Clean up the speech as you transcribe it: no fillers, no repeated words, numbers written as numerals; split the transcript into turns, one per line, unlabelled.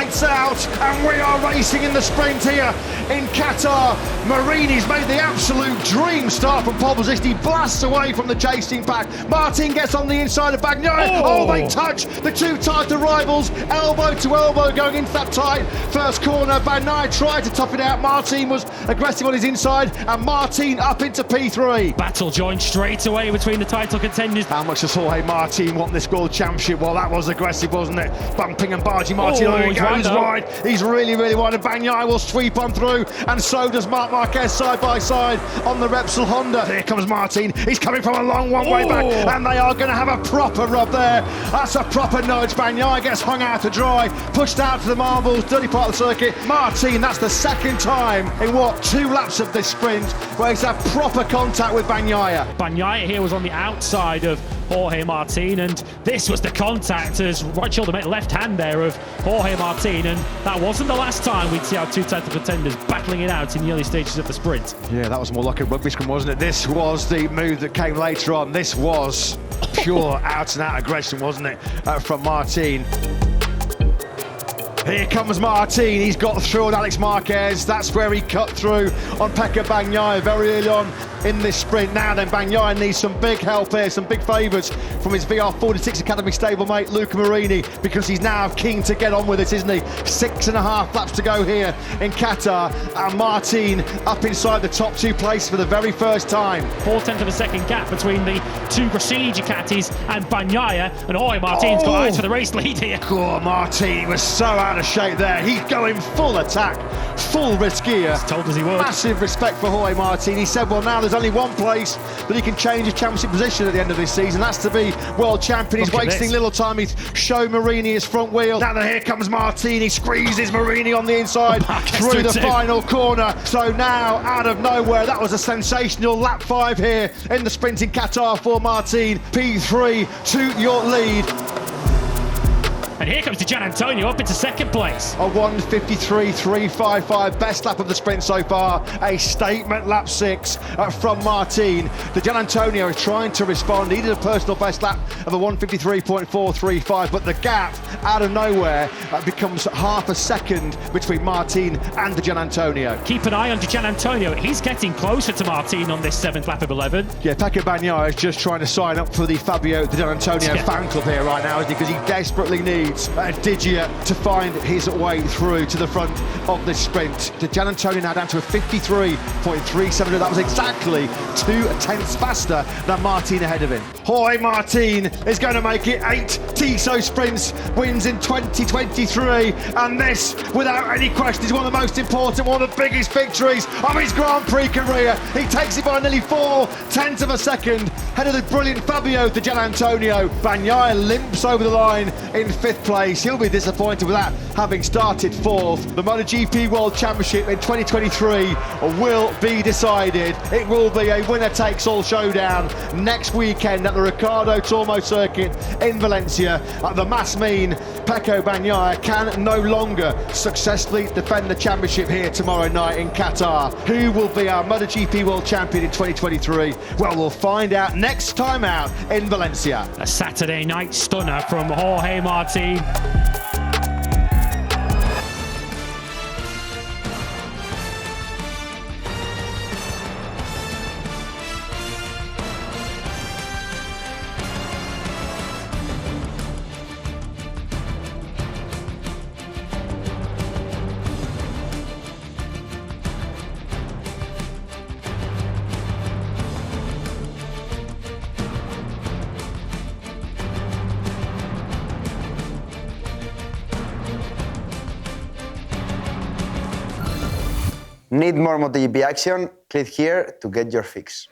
lights out, and we are racing in the sprint here in Qatar. Marini's made the absolute dream start from pole position. He blasts away from the chasing pack. Martin gets on the inside of Bagnaia. Oh, they touch, the two tighter rivals, elbow to elbow going into that tight first corner. Bagnaia tried to tough it out. Martin was aggressive on his inside, and Martin up into P3.
Battle joined straight away between the title contenders.
How much does Jorge Martin want this World Championship? Well, that was aggressive, wasn't it? Bumping and barging Martin.
Oh,
he goes wide. He's really, really wide. And Bagnaia will sweep on through, and so does Marc Marquez side by side on the Repsol Honda. Here comes Martin. He's coming from a long one-way back, and they are going to have a proper rub there. That's a proper nudge. Bagnaia gets hung out to dry, pushed out to the marbles, dirty part of the circuit. Martin, that's the second time in, 2 laps of this sprint where he's had proper contact with Bagnaia.
Bagnaia here was on the outside of Jorge Martin, and this was the contact as right shoulder met left hand there of Jorge Martin, and that wasn't the last time we'd see our two title contenders battling it out in the early stages of the sprint.
Yeah, that was more like a rugby scrum, wasn't it? This was the move that came later on. This was pure out-and-out aggression, wasn't it, from Martin. Here comes Martin, he's got through on Alex Marquez. That's where he cut through on Pecco Bagnaia very early on in this sprint. Now then, Bagnaia needs some big help here, some big favours from his VR46 Academy stablemate Luca Marini, because he's now keen to get on with it, isn't he? 6.5 laps to go here in Qatar, and Martin up inside the top 2 places for the very first time.
4/10 of a second gap between the two Gresini Ducatis and Bagnaia, and Jorge Martin's got eyes for the race lead here.
Oh, Martin was so out of shape there. He's going full attack, full risk here.
He's told us he would.
Massive respect for Jorge Martin. He said, well, now there's only one place that he can change his championship position at the end of this season. That's to be world champion. He's wasting little time. He's showing Marini his front wheel. Now then, here comes Martin. He squeezes Marini on the inside through the final corner. So now, out of nowhere, that was a sensational lap 5 here in the sprint in Qatar for Martin. P3 to your lead.
And here comes Gian Antonio up into second place.
A 1:53.355, best lap of the sprint so far. A statement lap 6 from Martin. Gian Antonio is trying to respond. He did a personal best lap of a 1:53.435, but the gap out of nowhere becomes half a second between Martin and Gian Antonio.
Keep an eye on Gian Antonio. He's getting closer to Martin on this 7th lap of 11.
Yeah, Pecco Bagnaia is just trying to sign up for the Fabio Gian Antonio fan club here right now, because he desperately needs Digia to find his way through to the front of this sprint. Gian Antonio now down to a 53.37. That was exactly 2/10 faster than Martin ahead of him. Jorge Martin is going to make it 8 Tissot sprints, wins in 2023, and this, without any question, is one of the most important, one of the biggest victories of his Grand Prix career. He takes it by nearly 4/10 of a second, ahead of the brilliant Fabio Gian Antonio. Bagnaia limps over the line in 5th place. He'll be disappointed with that, having started 4th. The MotoGP World Championship in 2023 will be decided. It will be a winner-takes-all showdown next weekend at the Ricardo Tormo circuit in Valencia. The mass mean, Pecco Bagnaia can no longer successfully defend the championship here tomorrow night in Qatar. Who will be our MotoGP World Champion in 2023? Well, we'll find out next time out in Valencia.
A Saturday night stunner from Jorge Martin.
Need more MotoGP action? Click here to get your fix.